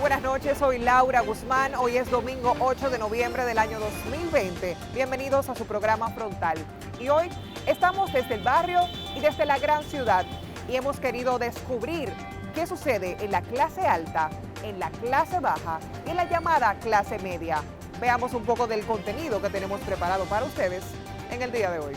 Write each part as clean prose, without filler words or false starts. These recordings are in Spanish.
buenas noches, soy Laura Guzmán. Hoy es domingo 8 de noviembre del año 2020. Bienvenidos a su programa Frontal. Y hoy estamos desde el barrio y desde la gran ciudad y hemos querido descubrir qué sucede en la clase alta, en la clase baja y en la llamada clase media. Veamos un poco del contenido que tenemos preparado para ustedes en el día de hoy.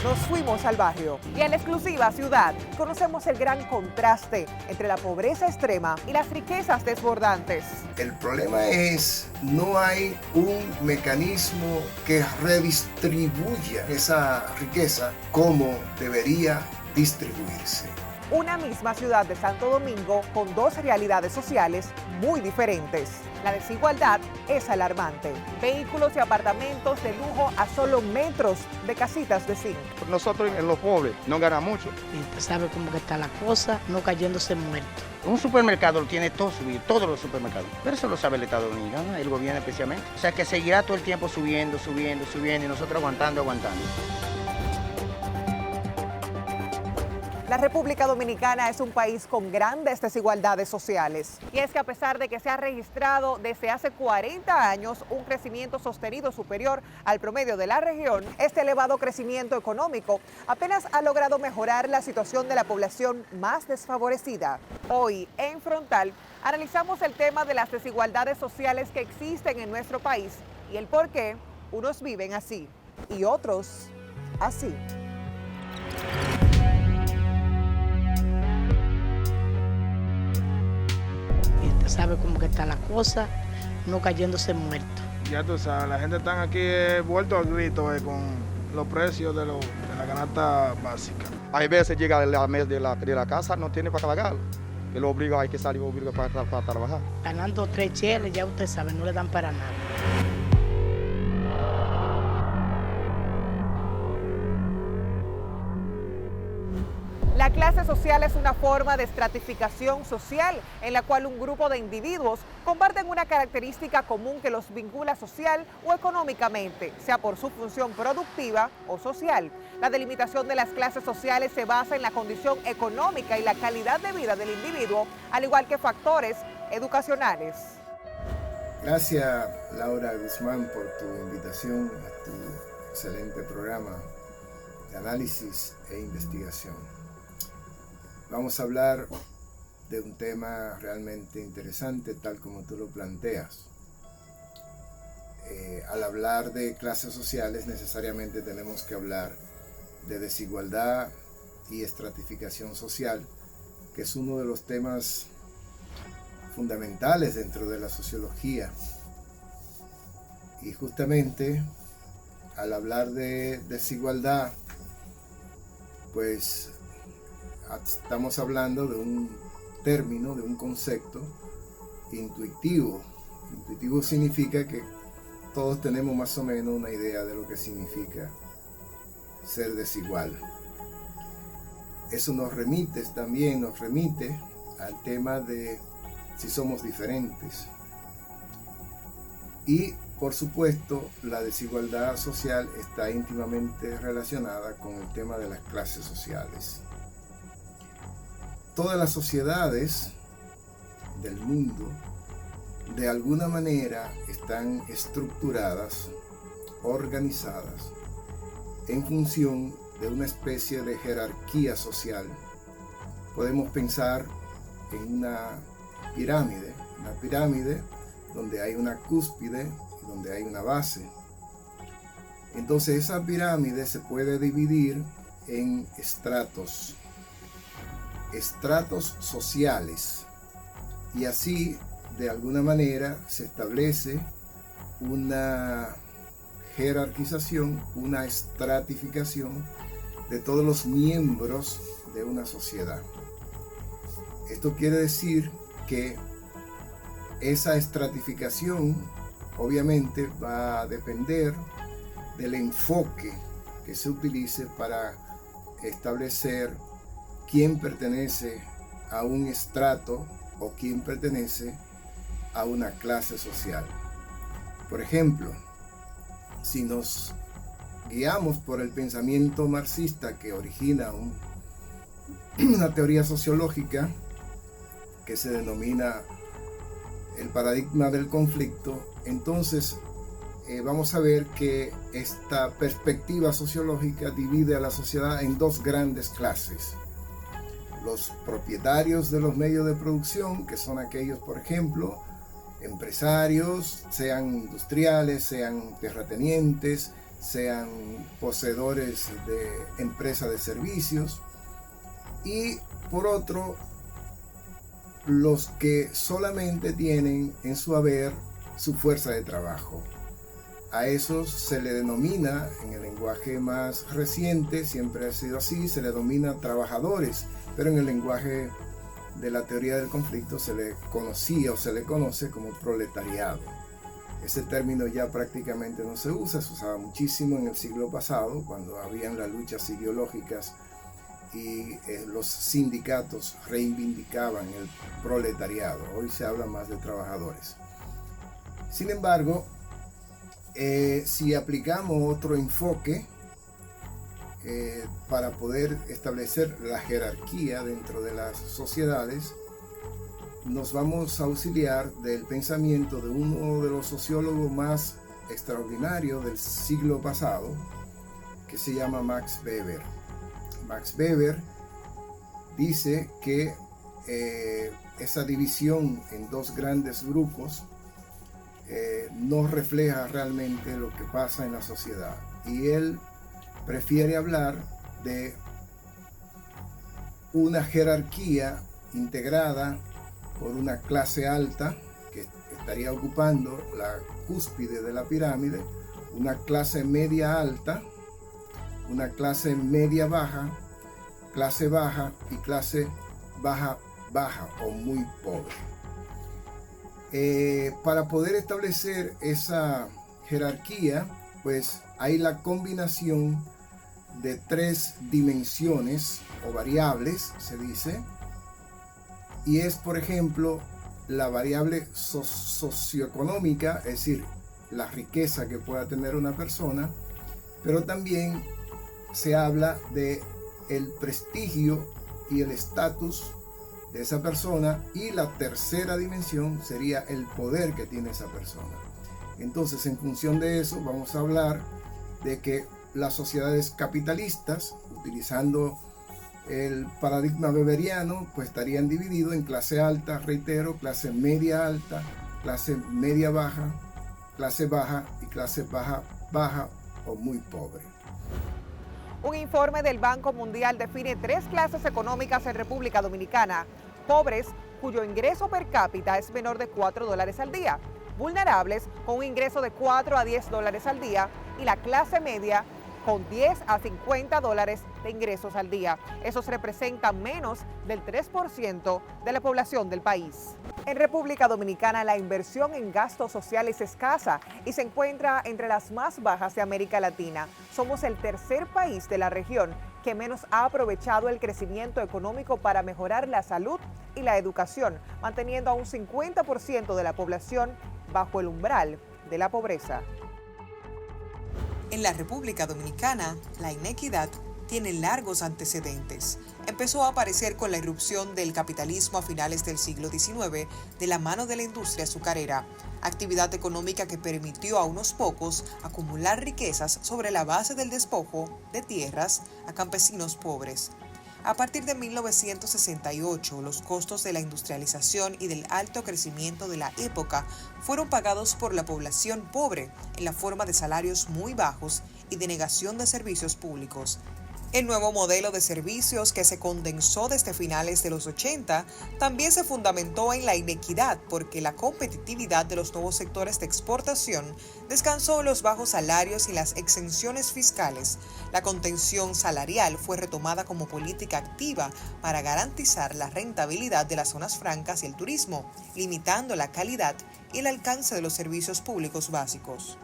Nos fuimos al barrio y en la exclusiva ciudad conocemos el gran contraste entre la pobreza extrema y las riquezas desbordantes. El problema es, no hay un mecanismo que redistribuya esa riqueza como debería distribuirse. Una misma ciudad de Santo Domingo con dos realidades sociales muy diferentes. La desigualdad es alarmante. Vehículos y apartamentos de lujo a solo metros de casitas de zinc. Nosotros en los pobres no ganamos mucho. Y usted sabe cómo que está la cosa, no cayéndose muerto. Un supermercado lo tiene todo subido, todos los supermercados. Pero eso lo sabe el Estado Dominicano, el gobierno especialmente. O sea que seguirá todo el tiempo subiendo y nosotros aguantando. La República Dominicana es un país con grandes desigualdades sociales. Y es que a pesar de que se ha registrado desde hace 40 años un crecimiento sostenido superior al promedio de la región, este elevado crecimiento económico apenas ha logrado mejorar la situación de la población más desfavorecida. Hoy, en Frontal, analizamos el tema de las desigualdades sociales que existen en nuestro país y el por qué unos viven así y otros así. Sabe cómo que está la cosa, no cayéndose muerto. Ya tú sabes, la gente está aquí vuelto al grito con los precios de la canasta básica. Hay veces llega la mes de la casa, no tiene para pagarlo. Que lo obliga, hay que salir para trabajar. Ganando 3 cheles, ya usted sabe, no le dan para nada. La clase social es una forma de estratificación social en la cual un grupo de individuos comparten una característica común que los vincula social o económicamente, sea por su función productiva o social. La delimitación de las clases sociales se basa en la condición económica y la calidad de vida del individuo, al igual que factores educacionales. Gracias, Laura Guzmán, por tu invitación a tu excelente programa de análisis e investigación. Vamos a hablar de un tema realmente interesante, tal como tú lo planteas. Al hablar de clases sociales, necesariamente tenemos que hablar de desigualdad y estratificación social, que es uno de los temas fundamentales dentro de la sociología. Y justamente, al hablar de desigualdad, pues estamos hablando de un término, de un concepto intuitivo. Intuitivo significa que todos tenemos más o menos una idea de lo que significa ser desigual. Eso nos remite al tema de si somos diferentes. Y, por supuesto, la desigualdad social está íntimamente relacionada con el tema de las clases sociales. Todas las sociedades del mundo de alguna manera están estructuradas, organizadas en función de una especie de jerarquía social. Podemos pensar en una pirámide donde hay una cúspide y donde hay una base. Entonces esa pirámide se puede dividir en estratos sociales, y así de alguna manera se establece una jerarquización, una estratificación de todos los miembros de una sociedad. Esto quiere decir que esa estratificación obviamente va a depender del enfoque que se utilice para establecer quién pertenece a un estrato o quién pertenece a una clase social. Por ejemplo, si nos guiamos por el pensamiento marxista que origina una teoría sociológica que se denomina el paradigma del conflicto, entonces vamos a ver que esta perspectiva sociológica divide a la sociedad en dos grandes clases. Los propietarios de los medios de producción, que son aquellos, por ejemplo, empresarios, sean industriales, sean terratenientes, sean poseedores de empresas de servicios, y por otro, los que solamente tienen en su haber su fuerza de trabajo. A esos se le denomina, en el lenguaje más reciente, siempre ha sido así, se le denomina trabajadores, pero en el lenguaje de la teoría del conflicto se le conocía o se le conoce como proletariado. Ese término ya prácticamente no se usa, se usaba muchísimo en el siglo pasado, cuando habían las luchas ideológicas y los sindicatos reivindicaban el proletariado. Hoy se habla más de trabajadores. Sin embargo, si aplicamos otro enfoque para poder establecer la jerarquía dentro de las sociedades, nos vamos a auxiliar del pensamiento de uno de los sociólogos más extraordinarios del siglo pasado, que se llama Max Weber. Max Weber dice que esa división en dos grandes grupos no refleja realmente lo que pasa en la sociedad, y él prefiere hablar de una jerarquía integrada por una clase alta que estaría ocupando la cúspide de la pirámide, una clase media alta, una clase media baja, clase baja y clase baja o muy pobre. Para poder establecer esa jerarquía, pues hay la combinación de tres dimensiones o variables, se dice, y es, por ejemplo, la variable socioeconómica, es decir, la riqueza que pueda tener una persona, pero también se habla de el prestigio y el estatus de esa persona, y la tercera dimensión sería el poder que tiene esa persona. Entonces, en función de eso, vamos a hablar de que las sociedades capitalistas, utilizando el paradigma weberiano, pues estarían divididos en clase alta, reitero, clase media alta, clase media baja, clase baja y clase baja o muy pobre. Un informe del Banco Mundial define tres clases económicas en República Dominicana: pobres, cuyo ingreso per cápita es menor de $4 al día; vulnerables, con un ingreso de $4 a $10 al día; y la clase media, con $10 a $50 de ingresos al día. Esos representan menos del 3% de la población del país. En República Dominicana, la inversión en gastos sociales es escasa y se encuentra entre las más bajas de América Latina. Somos el tercer país de la región que menos ha aprovechado el crecimiento económico para mejorar la salud y la educación, manteniendo a un 50% de la población bajo el umbral de la pobreza. En la República Dominicana, la inequidad tiene largos antecedentes. Empezó a aparecer con la irrupción del capitalismo a finales del siglo XIX de la mano de la industria azucarera, actividad económica que permitió a unos pocos acumular riquezas sobre la base del despojo de tierras a campesinos pobres. A partir de 1968, los costos de la industrialización y del alto crecimiento de la época fueron pagados por la población pobre en la forma de salarios muy bajos y de negación de servicios públicos. El nuevo modelo de servicios, que se condensó desde finales de los 80, también se fundamentó en la inequidad, porque la competitividad de los nuevos sectores de exportación descansó en los bajos salarios y las exenciones fiscales. La contención salarial fue retomada como política activa para garantizar la rentabilidad de las zonas francas y el turismo, limitando la calidad y el alcance de los servicios públicos básicos.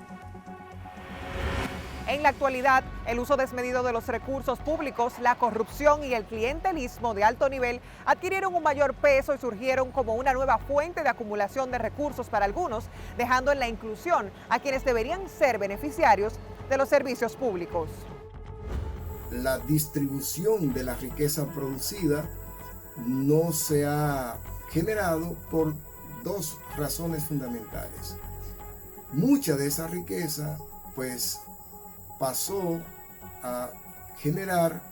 En la actualidad, el uso desmedido de los recursos públicos, la corrupción y el clientelismo de alto nivel adquirieron un mayor peso y surgieron como una nueva fuente de acumulación de recursos para algunos, dejando en la inclusión a quienes deberían ser beneficiarios de los servicios públicos. La distribución de la riqueza producida no se ha generado por dos razones fundamentales. Mucha de esa riqueza pues pasó a generar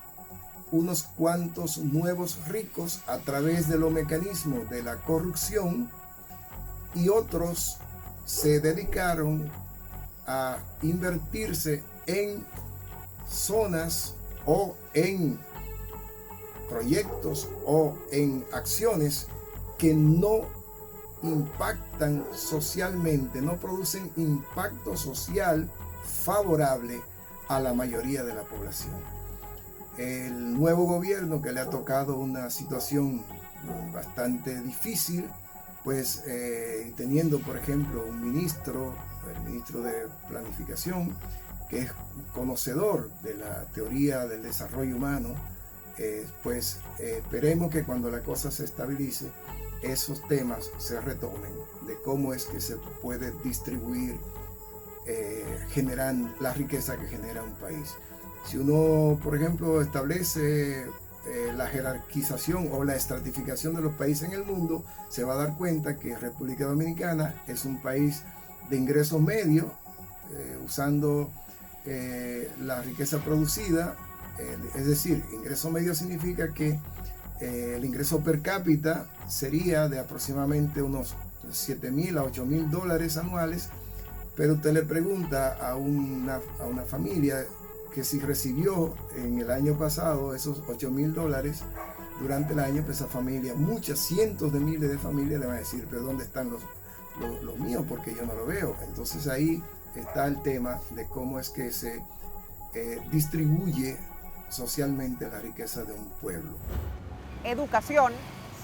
unos cuantos nuevos ricos a través de los mecanismos de la corrupción, y otros se dedicaron a invertirse en zonas o en proyectos o en acciones que no impactan socialmente, no producen impacto social favorable a la mayoría de la población. El nuevo gobierno, que le ha tocado una situación bastante difícil, pues teniendo por ejemplo un ministro, el ministro de Planificación, que es conocedor de la teoría del desarrollo humano, pues esperemos que cuando la cosa se estabilice, esos temas se retomen de cómo es que se puede distribuir, generar la riqueza que genera un país. Si uno, por ejemplo, establece la jerarquización o la estratificación de los países en el mundo, se va a dar cuenta que República Dominicana es un país de ingresos medios, usando la riqueza producida, es decir, ingreso medio significa que el ingreso per cápita sería de aproximadamente unos 7.000 a 8.000 dólares anuales, pero usted le pregunta a una familia que si recibió en el año pasado esos 8.000 dólares durante el año, pues esa familia, muchas cientos de miles de familias le van a decir, pero ¿dónde están los míos? Porque yo no lo veo. Entonces ahí está el tema de cómo es que se distribuye socialmente la riqueza de un pueblo. Educación,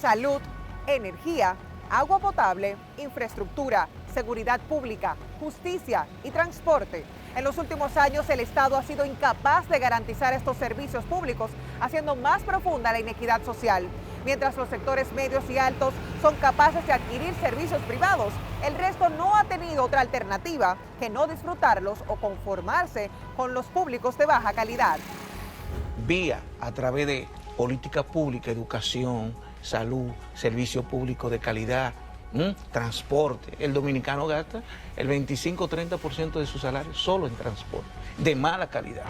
salud, energía, agua potable, infraestructura, seguridad pública, justicia y transporte. En los últimos años, el Estado ha sido incapaz de garantizar estos servicios públicos, haciendo más profunda la inequidad social. Mientras los sectores medios y altos son capaces de adquirir servicios privados, el resto no ha tenido otra alternativa que no disfrutarlos o conformarse con los públicos de baja calidad. Vía a través de política pública, educación, salud, servicio público de calidad, transporte. El dominicano gasta el 25-30% de su salario solo en transporte, de mala calidad.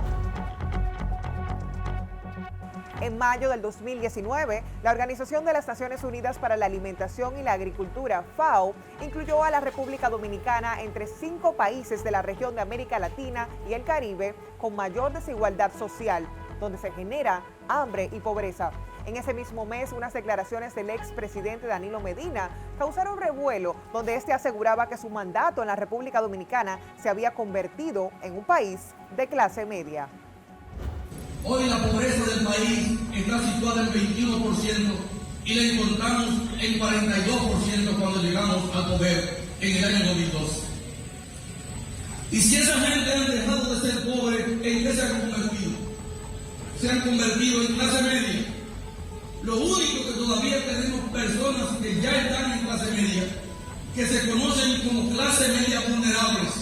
En mayo del 2019, la Organización de las Naciones Unidas para la Alimentación y la Agricultura, FAO, incluyó a la República Dominicana entre 5 países de la región de América Latina y el Caribe con mayor desigualdad social, donde se genera hambre y pobreza. En ese mismo mes, unas declaraciones del expresidente Danilo Medina causaron revuelo, donde este aseguraba que su mandato en la República Dominicana se había convertido en un país de clase media. Hoy la pobreza del país está situada en 21% y la encontramos en 42% cuando llegamos al poder en el año 2012. Y si esa gente han dejado de ser pobres, ¿en qué se han convertido? Se han convertido en clase media. Lo único que todavía tenemos personas que ya están en clase media, que se conocen como clase media vulnerables.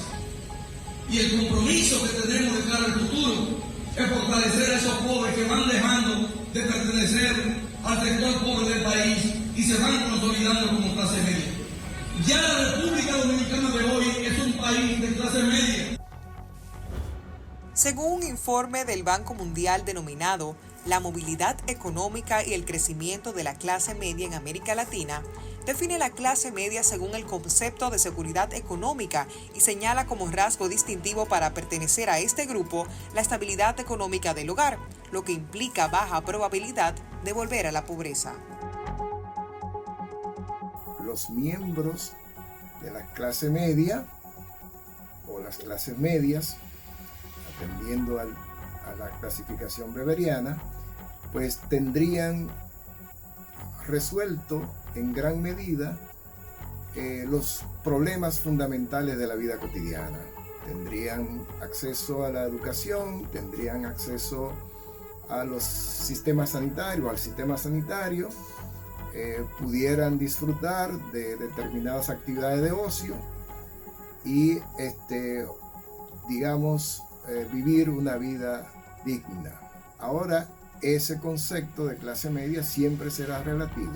Y el compromiso que tenemos de cara al futuro es fortalecer a esos pobres que van dejando de pertenecer al sector pobre del país y se van consolidando como clase media. Ya la República Dominicana de hoy es un país de clase media. Según un informe del Banco Mundial denominado La movilidad económica y el crecimiento de la clase media en América Latina, define la clase media según el concepto de seguridad económica y señala como rasgo distintivo para pertenecer a este grupo la estabilidad económica del hogar, lo que implica baja probabilidad de volver a la pobreza. Los miembros de la clase media o las clases medias, atendiendo a la clasificación beberiana, pues tendrían resuelto en gran medida los problemas fundamentales de la vida cotidiana. Tendrían acceso a la educación, tendrían acceso a los sistemas sanitarios, al sistema sanitario, pudieran disfrutar de determinadas actividades de ocio y, digamos, vivir una vida digna. Ahora, ese concepto de clase media siempre será relativo,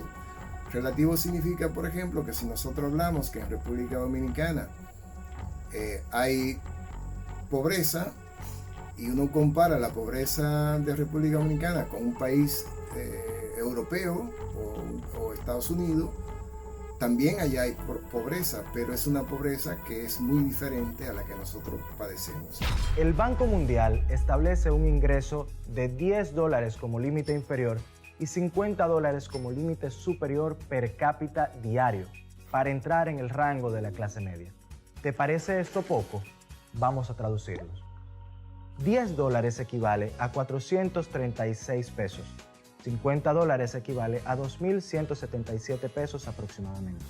Relativo significa, por ejemplo, que si nosotros hablamos que en República Dominicana hay pobreza y uno compara la pobreza de República Dominicana con un país europeo o Estados Unidos, también allá hay pobreza, pero es una pobreza que es muy diferente a la que nosotros padecemos. El Banco Mundial establece un ingreso de $10 como límite inferior y $50 como límite superior per cápita diario para entrar en el rango de la clase media. ¿Te parece esto poco? Vamos a traducirlos. $10 equivale a 436 pesos. $50 equivale a 2.177 pesos aproximadamente.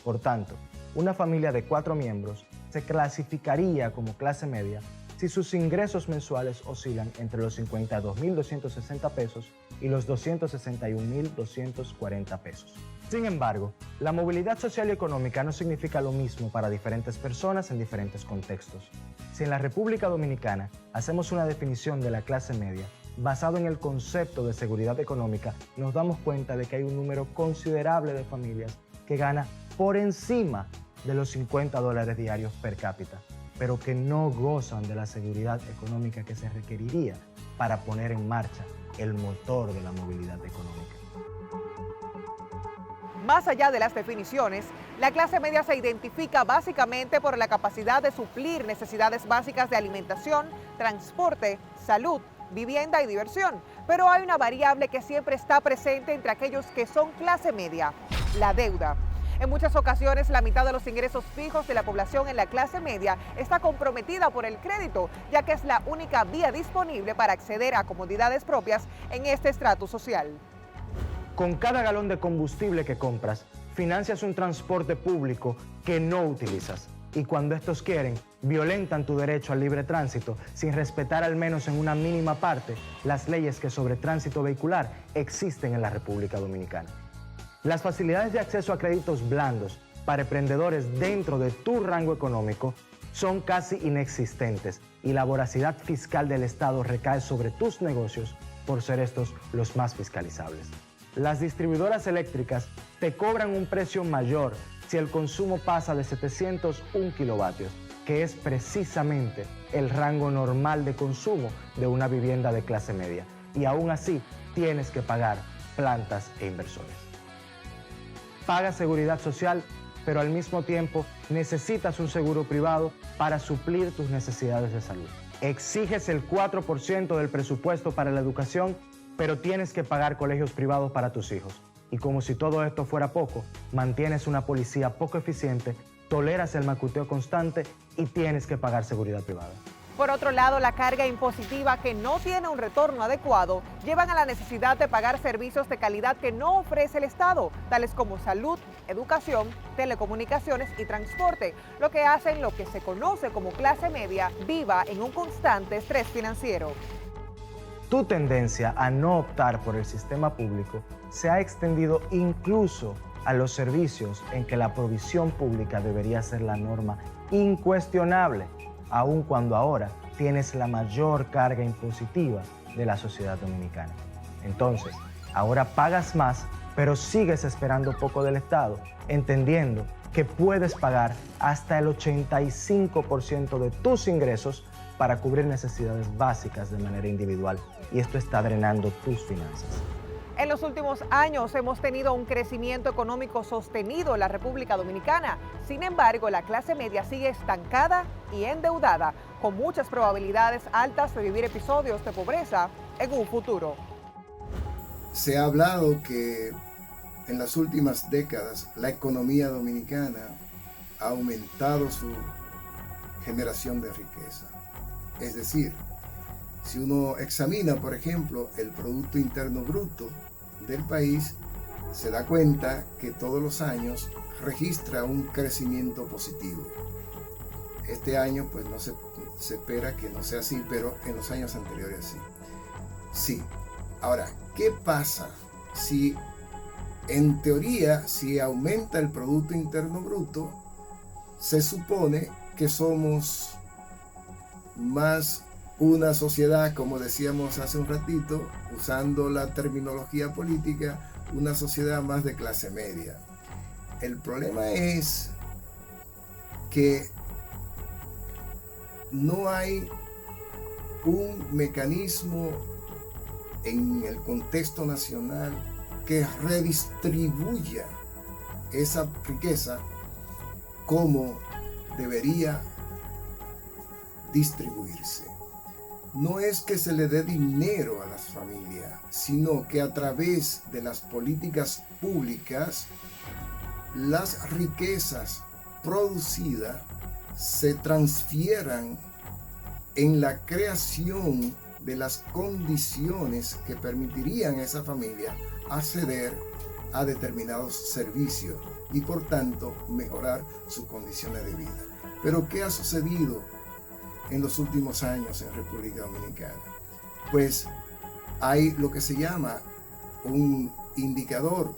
Por tanto, una familia de 4 miembros se clasificaría como clase media si sus ingresos mensuales oscilan entre los 52.260 pesos y los 261.240 pesos. Sin embargo, la movilidad social y económica no significa lo mismo para diferentes personas en diferentes contextos. Si en la República Dominicana hacemos una definición de la clase media basado en el concepto de seguridad económica, nos damos cuenta de que hay un número considerable de familias que gana por encima de los $50 diarios per cápita, pero que no gozan de la seguridad económica que se requeriría para poner en marcha el motor de la movilidad económica. Más allá de las definiciones, la clase media se identifica básicamente por la capacidad de suplir necesidades básicas de alimentación, transporte, salud, vivienda y diversión. Pero hay una variable que siempre está presente entre aquellos que son clase media: la deuda. En muchas ocasiones, la mitad de los ingresos fijos de la población en la clase media está comprometida por el crédito, ya que es la única vía disponible para acceder a comodidades propias en este estrato social. Con cada galón de combustible que compras, financias un transporte público que no utilizas. Y cuando estos quieren, violentan tu derecho al libre tránsito sin respetar al menos en una mínima parte las leyes que sobre tránsito vehicular existen en la República Dominicana. Las facilidades de acceso a créditos blandos para emprendedores dentro de tu rango económico son casi inexistentes y la voracidad fiscal del Estado recae sobre tus negocios por ser estos los más fiscalizables. Las distribuidoras eléctricas te cobran un precio mayor si el consumo pasa de 701 kilovatios, que es precisamente el rango normal de consumo de una vivienda de clase media. Y aún así tienes que pagar plantas e inversores. Pagas seguridad social, pero al mismo tiempo necesitas un seguro privado para suplir tus necesidades de salud. Exiges el 4% del presupuesto para la educación, pero tienes que pagar colegios privados para tus hijos. Y como si todo esto fuera poco, mantienes una policía poco eficiente, toleras el macuteo constante y tienes que pagar seguridad privada. Por otro lado, la carga impositiva que no tiene un retorno adecuado llevan a la necesidad de pagar servicios de calidad que no ofrece el Estado, tales como salud, educación, telecomunicaciones y transporte, lo que hacen lo que se conoce como clase media viva en un constante estrés financiero. Tu tendencia a no optar por el sistema público se ha extendido incluso a los servicios en que la provisión pública debería ser la norma incuestionable, aun cuando ahora tienes la mayor carga impositiva de la sociedad dominicana. Entonces, ahora pagas más, pero sigues esperando poco del Estado, entendiendo que puedes pagar hasta el 85% de tus ingresos para cubrir necesidades básicas de manera individual, y esto está drenando tus finanzas. En los últimos años hemos tenido un crecimiento económico sostenido en la República Dominicana. Sin embargo, la clase media sigue estancada y endeudada, con muchas probabilidades altas de vivir episodios de pobreza en un futuro. Se ha hablado que en las últimas décadas la economía dominicana ha aumentado su generación de riqueza. Es decir, si uno examina, por ejemplo, el Producto Interno Bruto del país, se da cuenta que todos los años registra un crecimiento positivo. Este año, pues no se espera que no sea así, pero en los años anteriores sí. Sí. Ahora, ¿qué pasa si, en teoría, si aumenta el Producto Interno Bruto, se supone que somos más una sociedad, como decíamos hace un ratito, usando la terminología política, una sociedad más de clase media. El problema es que no hay un mecanismo en el contexto nacional que redistribuya esa riqueza como debería distribuirse. No es que se le dé dinero a las familias, sino que a través de las políticas públicas, las riquezas producidas se transfieran en la creación de las condiciones que permitirían a esa familia acceder a determinados servicios y por tanto mejorar sus condiciones de vida. Pero ¿qué ha sucedido en los últimos años en República Dominicana? Pues hay lo que se llama un indicador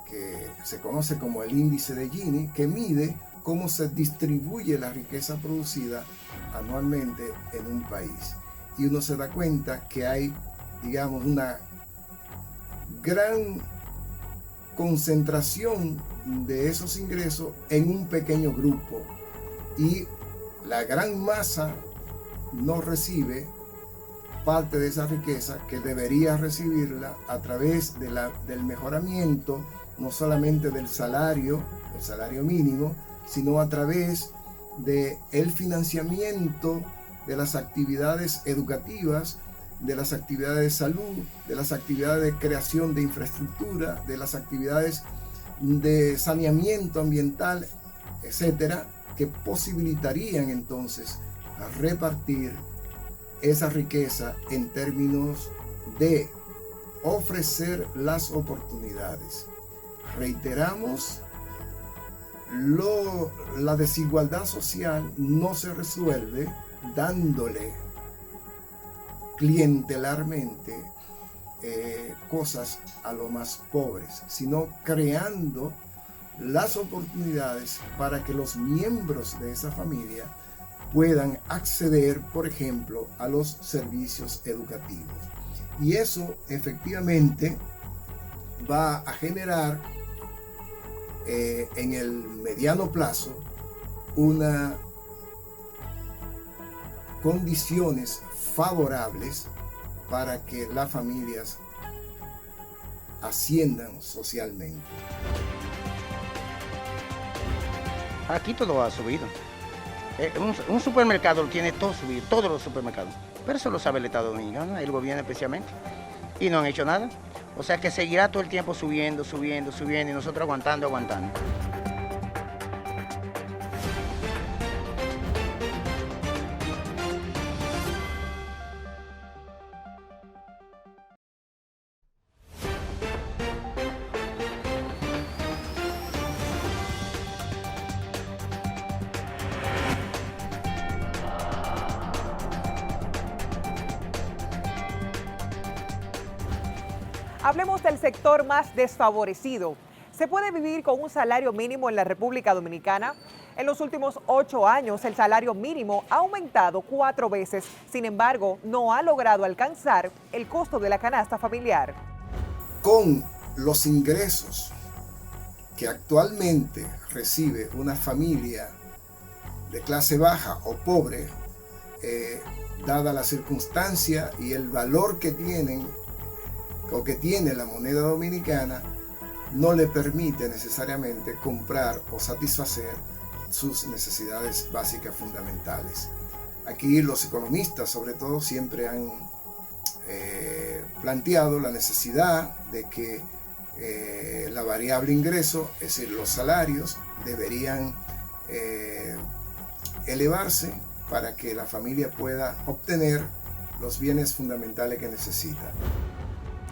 que se conoce como el índice de Gini, que mide cómo se distribuye la riqueza producida anualmente en un país. Y uno se da cuenta que hay, digamos, una gran concentración de esos ingresos en un pequeño grupo y la gran masa no recibe parte de esa riqueza que debería recibirla a través del mejoramiento no solamente del salario mínimo, sino a través del financiamiento de las actividades educativas, de las actividades de salud, de las actividades de creación de infraestructura, de las actividades de saneamiento ambiental, etcétera, que posibilitarían entonces repartir esa riqueza en términos de ofrecer las oportunidades. Reiteramos, la desigualdad social no se resuelve dándole clientelarmente cosas a los más pobres, sino creando las oportunidades para que los miembros de esa familia puedan acceder, por ejemplo, a los servicios educativos. Y eso efectivamente va a generar en el mediano plazo condiciones favorables para que las familias asciendan socialmente. Aquí todo ha subido. Un supermercado lo tiene todo subido, todos los supermercados. Pero eso lo sabe el Estado Dominicano, el gobierno especialmente. Y no han hecho nada. O sea que seguirá todo el tiempo subiendo, subiendo, subiendo y nosotros aguantando. Hablemos del sector más desfavorecido. ¿Se puede vivir con un salario mínimo en la República Dominicana? En los últimos 8 años, el salario mínimo ha aumentado 4 veces. Sin embargo, no ha logrado alcanzar el costo de la canasta familiar. Con los ingresos que actualmente recibe una familia de clase baja o pobre, dada la circunstancia y el valor que tienen o que tiene la moneda dominicana, no le permite necesariamente comprar o satisfacer sus necesidades básicas fundamentales. Aquí los economistas sobre todo siempre han planteado la necesidad de que la variable ingreso, es decir, los salarios, deberían elevarse para que la familia pueda obtener los bienes fundamentales que necesita.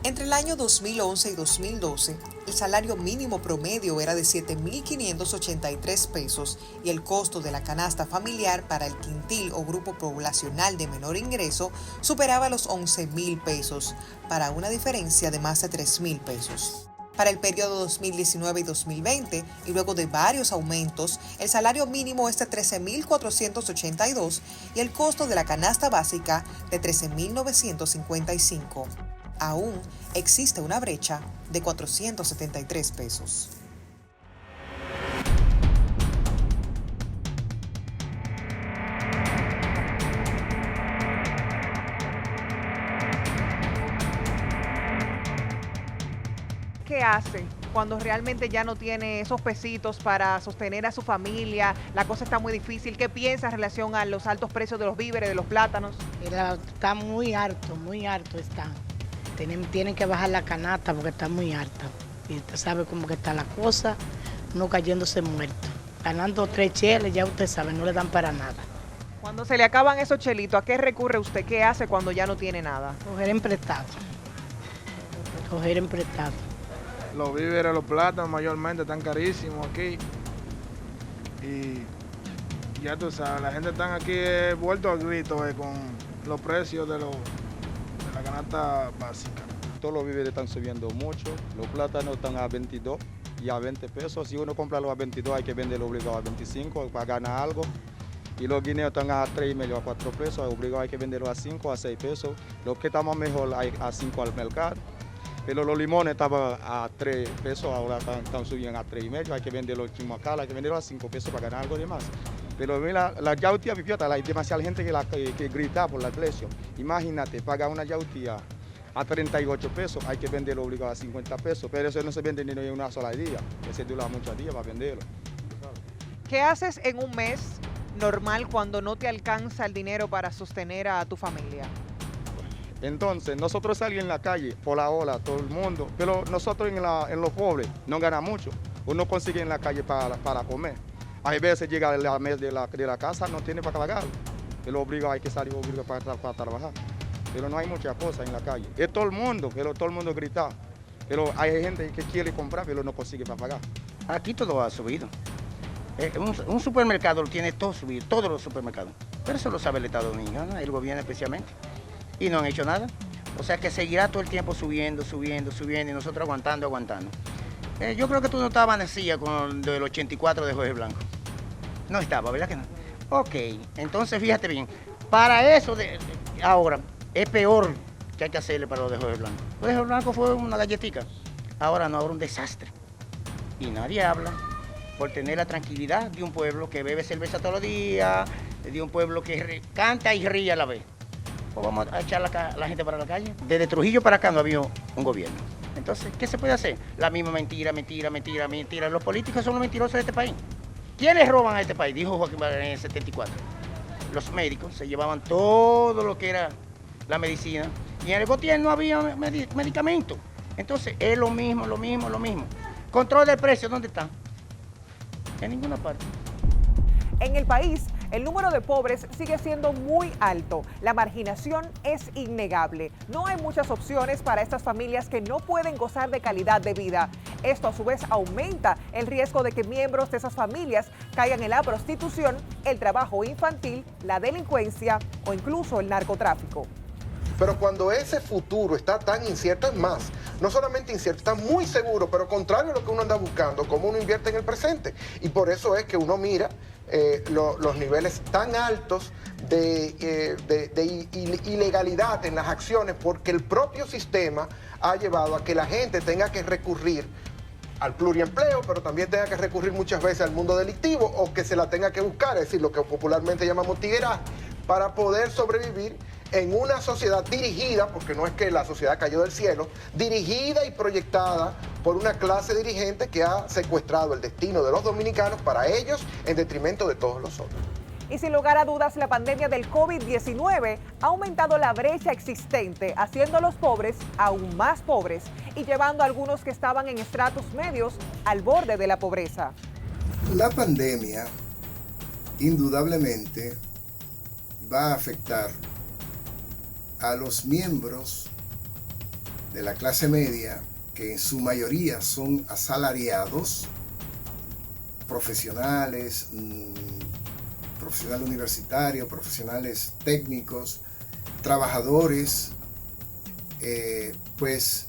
Entre el año 2011 y 2012, el salario mínimo promedio era de 7.583 pesos y el costo de la canasta familiar para el quintil o grupo poblacional de menor ingreso superaba los 11.000 pesos, para una diferencia de más de 3.000 pesos. Para el periodo 2019 y 2020, y luego de varios aumentos, el salario mínimo es de 13.482 y el costo de la canasta básica de 13.955. aún existe una brecha de 473 pesos. ¿Qué hace cuando realmente ya no tiene esos pesitos para sostener a su familia? La cosa está muy difícil. ¿Qué piensa en relación a los altos precios de los víveres, de los plátanos? Está muy alto está. Tienen que bajar la canasta porque está muy alta. Y usted sabe cómo que está la cosa, no cayéndose muerto. Ganando 3 cheles, ya usted sabe, no le dan para nada. Cuando se le acaban esos chelitos, ¿a qué recurre usted? ¿Qué hace cuando ya no tiene nada? Coger emprestado. Los víveres, los plátanos mayormente están carísimos aquí. Y ya tú sabes, la gente está aquí vuelto al grito con los precios de la canasta básica. Todos los víveres están subiendo mucho, los plátanos están a 22 y a 20 pesos. Si uno compra los a 22 hay que venderlo obligado a 25 para ganar algo. Y los guineos están a 3,5 a 4 pesos, obligado hay que venderlos a 5 a 6 pesos. Los que estamos mejor hay a 5 al mercado. Pero los limones estaban a 3 pesos, ahora están subiendo a 3,5, hay que venderlos chimacala, hay que venderlos a 5 pesos para ganar algo de más. Pero mira, la yautía pipiota, hay demasiada gente que grita por el precio. Imagínate, paga una yautía a 38 pesos, hay que venderlo obligado a 50 pesos, pero eso no se vende ni en una sola día, que se dura muchos días para venderlo. ¿Qué haces en un mes normal cuando no te alcanza el dinero para sostener a tu familia? Entonces, nosotros salimos en la calle, por la ola, todo el mundo, pero nosotros en los pobres no ganamos mucho. Uno consigue en la calle para comer. Hay veces llega la mes de la casa, no tiene para pagar. Pero hay que salir para trabajar. Pero no hay muchas cosas en la calle. Es todo el mundo, pero todo el mundo grita. Pero hay gente que quiere comprar, pero no consigue para pagar. Aquí todo ha subido. Un supermercado lo tiene todo subido, todos los supermercados. Pero eso lo sabe el Estado Dominicano, el gobierno especialmente. Y no han hecho nada. O sea que seguirá todo el tiempo subiendo y nosotros aguantando. Yo creo que tú no estabas nacida con el 84 de Jorge Blanco. No estaba, ¿verdad que no? Ok, entonces fíjate bien, para eso ahora es peor que hay que hacerle para lo de Jorge Blanco. Jorge Blanco fue una galletica, ahora no, ahora un desastre. Y nadie habla por tener la tranquilidad de un pueblo que bebe cerveza todos los días, de un pueblo que canta y ríe a la vez. ¿O vamos a echar la gente para la calle? Desde Trujillo para acá no había un gobierno. Entonces, ¿qué se puede hacer? La misma mentira. Los políticos son los mentirosos de este país. ¿Quiénes roban a este país? Dijo Joaquín Balaguer en el 74. Los médicos se llevaban todo lo que era la medicina y en el gobierno no había medicamentos. Entonces, es lo mismo. Control del precio, ¿dónde está? En ninguna parte. En el país, el número de pobres sigue siendo muy alto. La marginación es innegable. No hay muchas opciones para estas familias que no pueden gozar de calidad de vida. Esto a su vez aumenta el riesgo de que miembros de esas familias caigan en la prostitución, el trabajo infantil, la delincuencia o incluso el narcotráfico. Pero cuando ese futuro está tan incierto, es más, no solamente incierto, está muy seguro, pero contrario a lo que uno anda buscando, cómo uno invierte en el presente. Y por eso es que uno mira los niveles tan altos de ilegalidad en las acciones, porque el propio sistema ha llevado a que la gente tenga que recurrir al pluriempleo, pero también tenga que recurrir muchas veces al mundo delictivo o que se la tenga que buscar, es decir, lo que popularmente llamamos tigueraje, para poder sobrevivir en una sociedad dirigida, porque no es que la sociedad cayó del cielo, dirigida y proyectada por una clase dirigente que ha secuestrado el destino de los dominicanos para ellos en detrimento de todos los otros. Y sin lugar a dudas, la pandemia del COVID-19 ha aumentado la brecha existente, haciendo a los pobres aún más pobres y llevando a algunos que estaban en estratos medios al borde de la pobreza. La pandemia indudablemente va a afectar a los miembros de la clase media, que en su mayoría son asalariados, profesionales, profesionales universitarios, profesionales técnicos, trabajadores. Pues,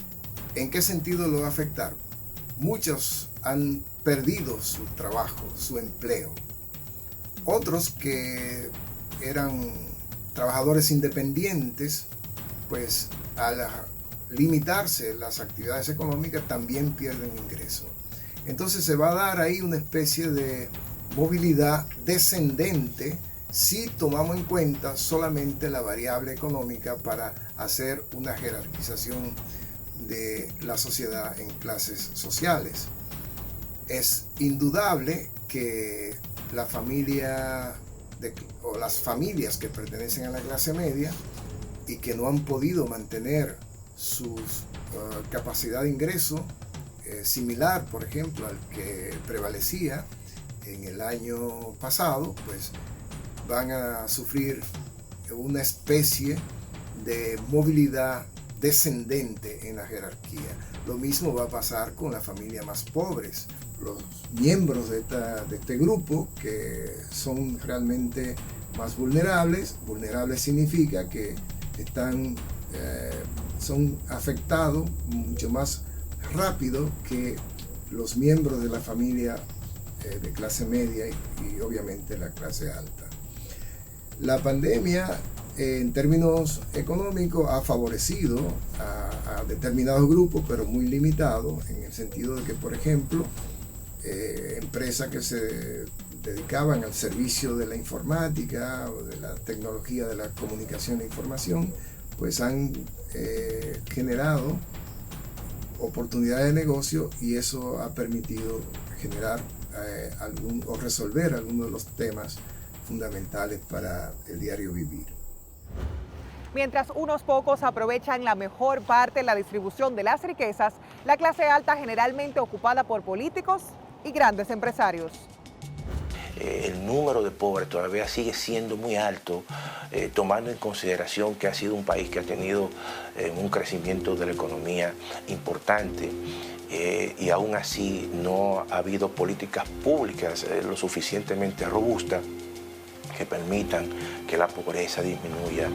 ¿en qué sentido lo va a afectar? Muchos han perdido su trabajo, su empleo. Otros que eran trabajadores independientes, pues al limitarse las actividades económicas, también pierden ingreso. Entonces se va a dar ahí una especie de movilidad descendente si tomamos en cuenta solamente la variable económica para hacer una jerarquización de la sociedad en clases sociales. Es indudable que la familia o las familias que pertenecen a la clase media y que no han podido mantener su capacidad de ingreso similar, por ejemplo, al que prevalecía en el año pasado, pues van a sufrir una especie de movilidad descendente en la jerarquía. Lo mismo va a pasar con las familias más pobres. Los miembros de este grupo que son realmente más vulnerables. Vulnerables significa que son afectados mucho más rápido que los miembros de la familia de clase media y obviamente la clase alta. La pandemia en términos económicos ha favorecido a determinados grupos, pero muy limitados, en el sentido de que, por ejemplo, empresas que se dedicaban al servicio de la informática o de la tecnología de la comunicación e información, pues han generado oportunidades de negocio, y eso ha permitido generar o resolver algunos de los temas fundamentales para el diario vivir. Mientras unos pocos aprovechan la mejor parte de la distribución de las riquezas, la clase alta generalmente ocupada por políticos y grandes empresarios. El número de pobres todavía sigue siendo muy alto, tomando en consideración que ha sido un país que ha tenido un crecimiento de la economía importante, y aún así no ha habido políticas públicas lo suficientemente robustas que permitan que la pobreza disminuya.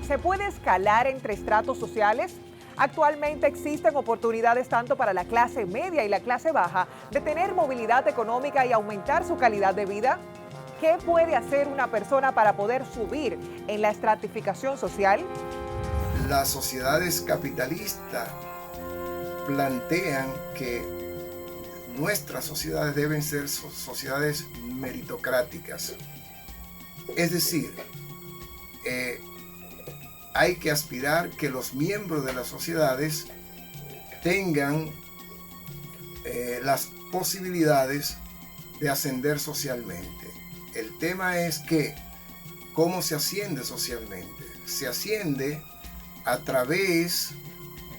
¿Se puede escalar entre estratos sociales? Actualmente existen oportunidades tanto para la clase media y la clase baja de tener movilidad económica y aumentar su calidad de vida. ¿Qué puede hacer una persona para poder subir en la estratificación social? Las sociedades capitalistas plantean que nuestras sociedades deben ser sociedades meritocráticas. Es decir, hay que aspirar que los miembros de las sociedades tengan las posibilidades de ascender socialmente. El tema es que, ¿cómo se asciende socialmente? Se asciende a través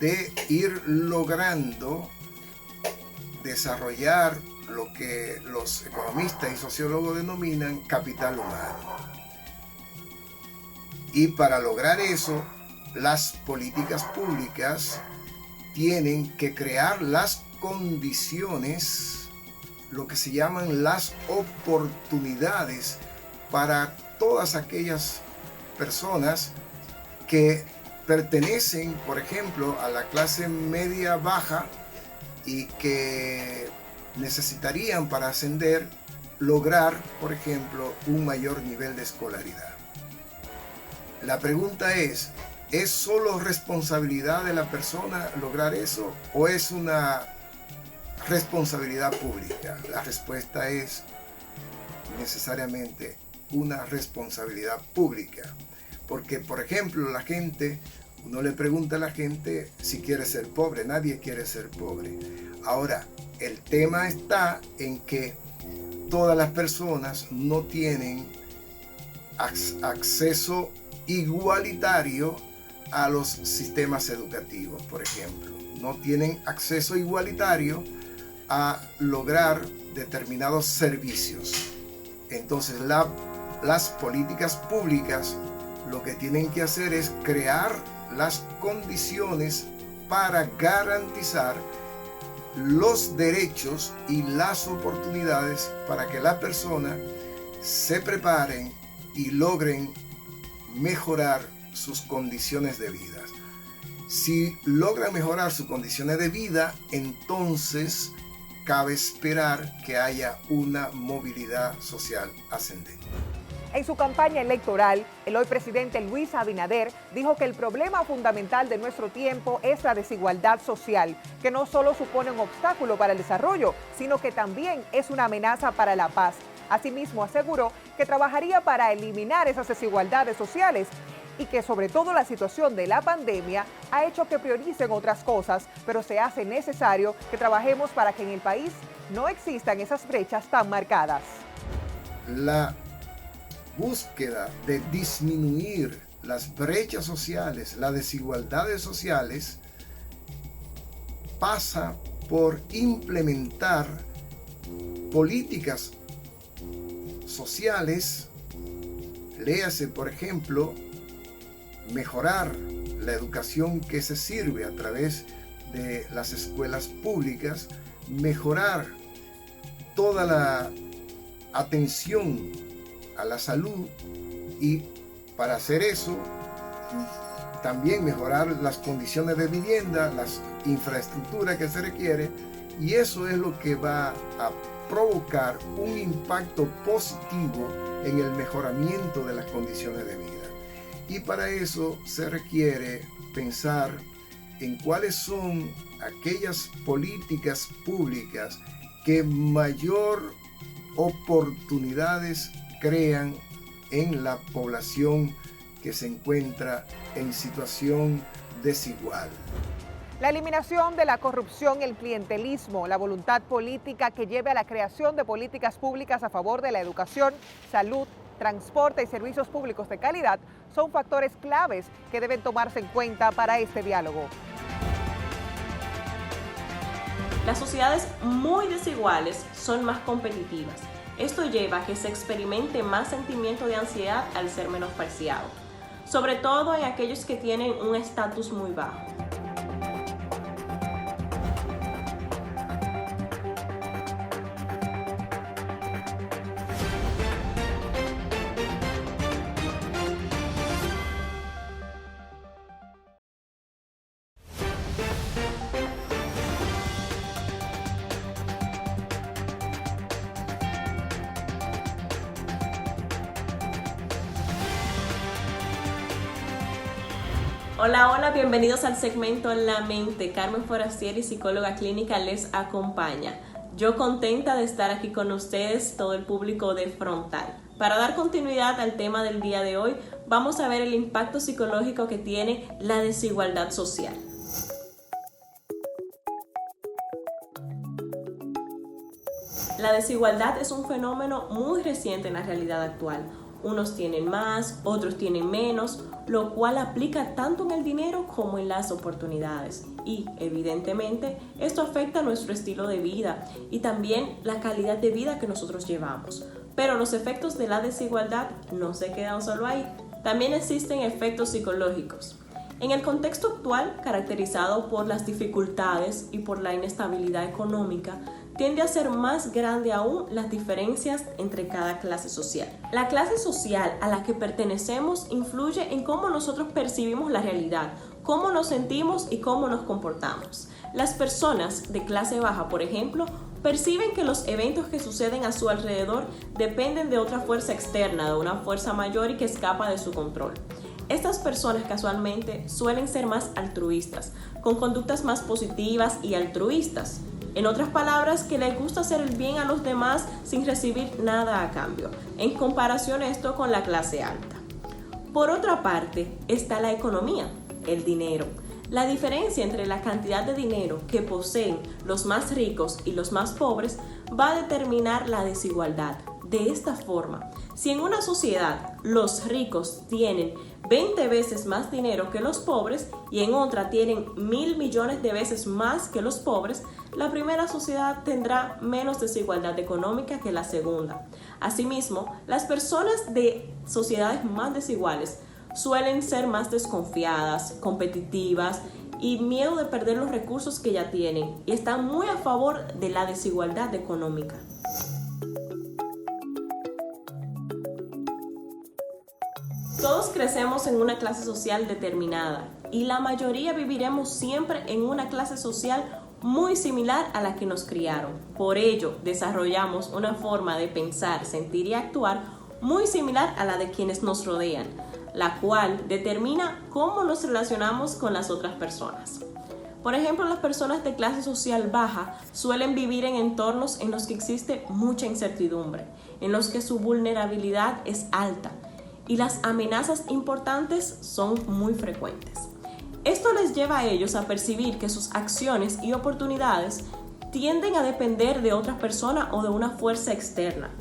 de ir logrando desarrollar lo que los economistas y sociólogos denominan capital humano. Y para lograr eso, las políticas públicas tienen que crear las condiciones, lo que se llaman las oportunidades, para todas aquellas personas que pertenecen, por ejemplo, a la clase media baja y que necesitarían para ascender lograr, por ejemplo, un mayor nivel de escolaridad. La pregunta es solo responsabilidad de la persona lograr eso o es una responsabilidad pública? La respuesta es necesariamente una responsabilidad pública. Porque, por ejemplo, uno le pregunta a la gente si quiere ser pobre. Nadie quiere ser pobre. Ahora, el tema está en que todas las personas no tienen acceso igualitario a los sistemas educativos, por ejemplo. No tienen acceso igualitario a lograr determinados servicios. Entonces, las políticas públicas lo que tienen que hacer es crear las condiciones para garantizar los derechos y las oportunidades para que las personas se preparen y logren mejorar sus condiciones de vida. Si logran mejorar sus condiciones de vida, entonces cabe esperar que haya una movilidad social ascendente. En su campaña electoral, el hoy presidente Luis Abinader dijo que el problema fundamental de nuestro tiempo es la desigualdad social, que no solo supone un obstáculo para el desarrollo, sino que también es una amenaza para la paz. Asimismo, aseguró que trabajaría para eliminar esas desigualdades sociales y que sobre todo la situación de la pandemia ha hecho que prioricen otras cosas, pero se hace necesario que trabajemos para que en el país no existan esas brechas tan marcadas. La búsqueda de disminuir las brechas sociales, las desigualdades sociales, pasa por implementar políticas sociales, léase por ejemplo, mejorar la educación que se sirve a través de las escuelas públicas, mejorar toda la atención a la salud y para hacer eso también mejorar las condiciones de vivienda, las infraestructuras que se requiere, y eso es lo que va a provocar un impacto positivo en el mejoramiento de las condiciones de vida. Y para eso se requiere pensar en cuáles son aquellas políticas públicas que mayor oportunidades crean en la población que se encuentra en situación desigual. La eliminación de la corrupción, el clientelismo, la voluntad política que lleve a la creación de políticas públicas a favor de la educación, salud, transporte y servicios públicos de calidad son factores claves que deben tomarse en cuenta para este diálogo. Las sociedades muy desiguales son más competitivas. Esto lleva a que se experimente más sentimiento de ansiedad al ser menospreciado, sobre todo en aquellos que tienen un estatus muy bajo. Hola, bienvenidos al segmento La Mente. Carmen Forastieri, psicóloga clínica, les acompaña. Yo contenta de estar aquí con ustedes, todo el público de Frontal. Para dar continuidad al tema del día de hoy, vamos a ver el impacto psicológico que tiene la desigualdad social. La desigualdad es un fenómeno muy reciente en la realidad actual. Unos tienen más, otros tienen menos, lo cual aplica tanto en el dinero como en las oportunidades. Y, evidentemente, esto afecta nuestro estilo de vida y también la calidad de vida que nosotros llevamos. Pero los efectos de la desigualdad no se quedan solo ahí. También existen efectos psicológicos. En el contexto actual, caracterizado por las dificultades y por la inestabilidad económica, tiende a ser más grande aún las diferencias entre cada clase social. La clase social a la que pertenecemos influye en cómo nosotros percibimos la realidad, cómo nos sentimos y cómo nos comportamos. Las personas de clase baja, por ejemplo, perciben que los eventos que suceden a su alrededor dependen de otra fuerza externa, de una fuerza mayor y que escapa de su control. Estas personas casualmente suelen ser más altruistas, con conductas más positivas y altruistas. En otras palabras, que les gusta hacer el bien a los demás sin recibir nada a cambio, en comparación esto con la clase alta. Por otra parte, está la economía, el dinero. La diferencia entre la cantidad de dinero que poseen los más ricos y los más pobres va a determinar la desigualdad. De esta forma, si en una sociedad los ricos tienen 20 veces más dinero que los pobres y en otra tienen 1.000 millones de veces más que los pobres, la primera sociedad tendrá menos desigualdad económica que la segunda. Asimismo, las personas de sociedades más desiguales suelen ser más desconfiadas, competitivas y miedo de perder los recursos que ya tienen y están muy a favor de la desigualdad económica. Todos crecemos en una clase social determinada y la mayoría viviremos siempre en una clase social muy similar a la que nos criaron. Por ello, desarrollamos una forma de pensar, sentir y actuar muy similar a la de quienes nos rodean, la cual determina cómo nos relacionamos con las otras personas. Por ejemplo, las personas de clase social baja suelen vivir en entornos en los que existe mucha incertidumbre, en los que su vulnerabilidad es alta y las amenazas importantes son muy frecuentes. Esto les lleva a ellos a percibir que sus acciones y oportunidades tienden a depender de otra persona o de una fuerza externa.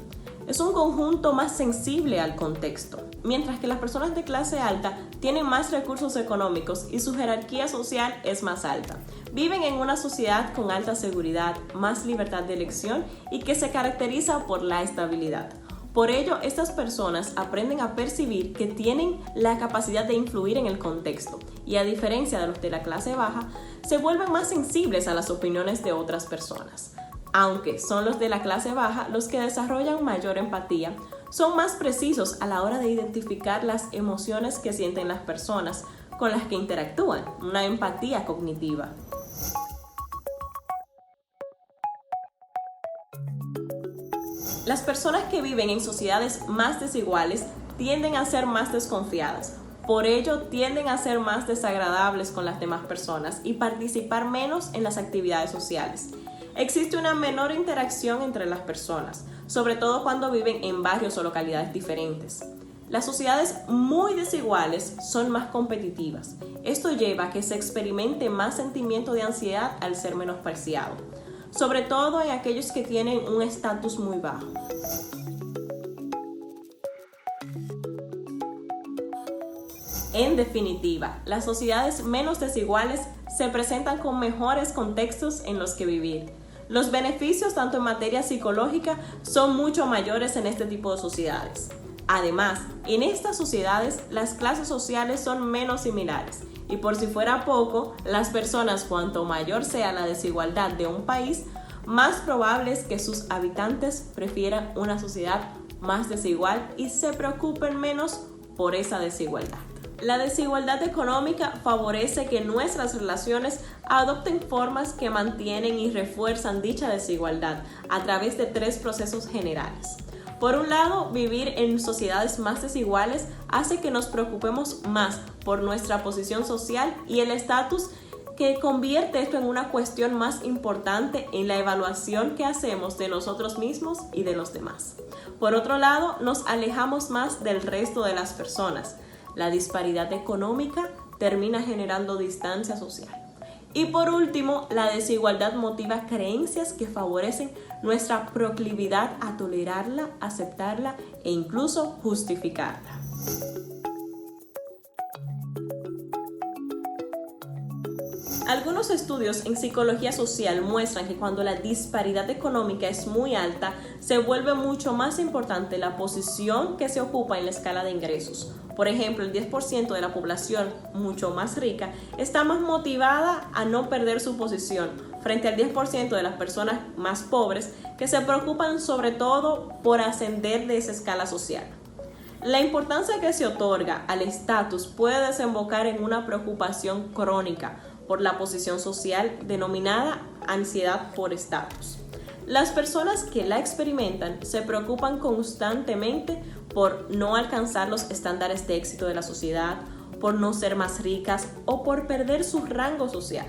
Es un conjunto más sensible al contexto, mientras que las personas de clase alta tienen más recursos económicos y su jerarquía social es más alta. Viven en una sociedad con alta seguridad, más libertad de elección y que se caracteriza por la estabilidad. Por ello, estas personas aprenden a percibir que tienen la capacidad de influir en el contexto y, a diferencia de los de la clase baja, se vuelven más sensibles a las opiniones de otras personas. Aunque son los de la clase baja los que desarrollan mayor empatía, son más precisos a la hora de identificar las emociones que sienten las personas con las que interactúan, una empatía cognitiva. Las personas que viven en sociedades más desiguales tienden a ser más desconfiadas. Por ello, tienden a ser más desagradables con las demás personas y participar menos en las actividades sociales. Existe una menor interacción entre las personas, sobre todo cuando viven en barrios o localidades diferentes. Las sociedades muy desiguales son más competitivas. Esto lleva a que se experimente más sentimiento de ansiedad al ser menospreciado, sobre todo en aquellos que tienen un estatus muy bajo. En definitiva, las sociedades menos desiguales se presentan con mejores contextos en los que vivir. Los beneficios, tanto en materia psicológica, son mucho mayores en este tipo de sociedades. Además, en estas sociedades, las clases sociales son menos similares. Y por si fuera poco, las personas, cuanto mayor sea la desigualdad de un país, más probable es que sus habitantes prefieran una sociedad más desigual y se preocupen menos por esa desigualdad. La desigualdad económica favorece que nuestras relaciones adopten formas que mantienen y refuerzan dicha desigualdad a través de 3 procesos generales. Por un lado, vivir en sociedades más desiguales hace que nos preocupemos más por nuestra posición social y el estatus, que convierte esto en una cuestión más importante en la evaluación que hacemos de nosotros mismos y de los demás. Por otro lado, nos alejamos más del resto de las personas. La disparidad económica termina generando distancia social. Y por último, la desigualdad motiva creencias que favorecen nuestra proclividad a tolerarla, aceptarla e incluso justificarla. Algunos estudios en psicología social muestran que cuando la disparidad económica es muy alta, se vuelve mucho más importante la posición que se ocupa en la escala de ingresos. Por ejemplo, el 10% de la población mucho más rica está más motivada a no perder su posición frente al 10% de las personas más pobres, que se preocupan sobre todo por ascender de esa escala social. La importancia que se otorga al estatus puede desembocar en una preocupación crónica por la posición social denominada ansiedad por estatus. Las personas que la experimentan se preocupan constantemente por no alcanzar los estándares de éxito de la sociedad, por no ser más ricas o por perder su rango social.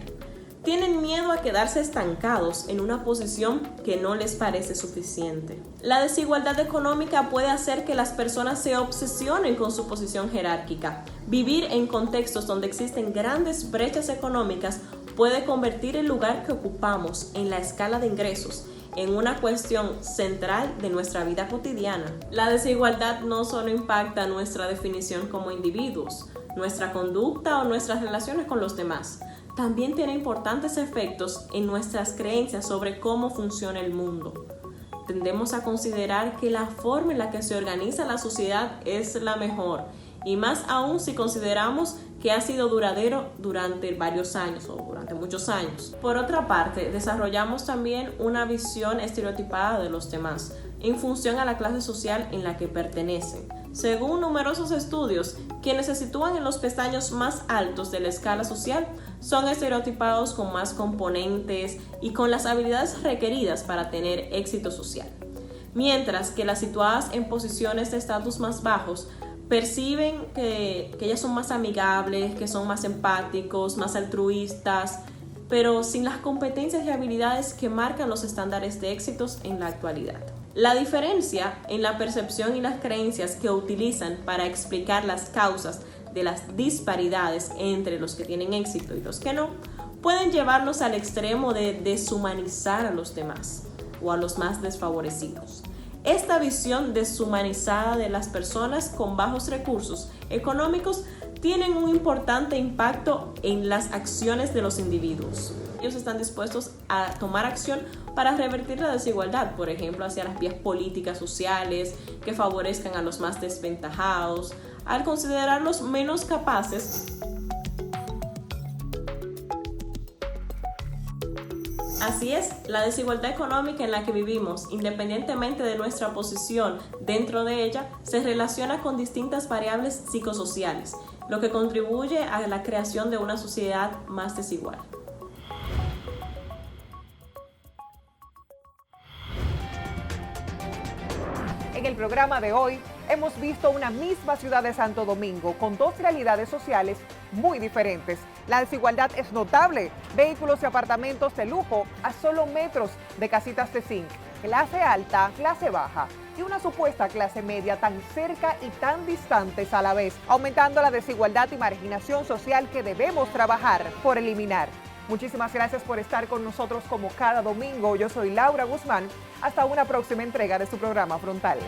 Tienen miedo a quedarse estancados en una posición que no les parece suficiente. La desigualdad económica puede hacer que las personas se obsesionen con su posición jerárquica. Vivir en contextos donde existen grandes brechas económicas puede convertir el lugar que ocupamos en la escala de ingresos en una cuestión central de nuestra vida cotidiana. La desigualdad no solo impacta nuestra definición como individuos, nuestra conducta o nuestras relaciones con los demás, también tiene importantes efectos en nuestras creencias sobre cómo funciona el mundo. Tendemos a considerar que la forma en la que se organiza la sociedad es la mejor, y más aún si consideramos que ha sido duradero durante varios años o durante muchos años. Por otra parte, desarrollamos también una visión estereotipada de los demás en función a la clase social en la que pertenecen. Según numerosos estudios, quienes se sitúan en los pestaños más altos de la escala social son estereotipados con más componentes y con las habilidades requeridas para tener éxito social. mientras que las situadas en posiciones de estatus más bajos perciben que ellas son más amigables, que son más empáticos, más altruistas, pero sin las competencias y habilidades que marcan los estándares de éxitos en la actualidad. La diferencia en la percepción y las creencias que utilizan para explicar las causas de las disparidades entre los que tienen éxito y los que no, pueden llevarnos al extremo de deshumanizar a los demás o a los más desfavorecidos. Esta visión deshumanizada de las personas con bajos recursos económicos tienen un importante impacto en las acciones de los individuos. Ellos están dispuestos a tomar acción para revertir la desigualdad, por ejemplo, hacia las vías políticas sociales que favorezcan a los más desventajados, al considerarlos menos capaces. Así es, la desigualdad económica en la que vivimos, independientemente de nuestra posición dentro de ella, se relaciona con distintas variables psicosociales, lo que contribuye a la creación de una sociedad más desigual. En el programa de hoy hemos visto una misma ciudad de Santo Domingo con dos realidades sociales muy diferentes. La desigualdad es notable, vehículos y apartamentos de lujo a solo metros de casitas de zinc, clase alta, clase baja y una supuesta clase media tan cerca y tan distantes a la vez, aumentando la desigualdad y marginación social que debemos trabajar por eliminar. Muchísimas gracias por estar con nosotros como cada domingo. Yo soy Laura Guzmán. Hasta una próxima entrega de su programa Frontal.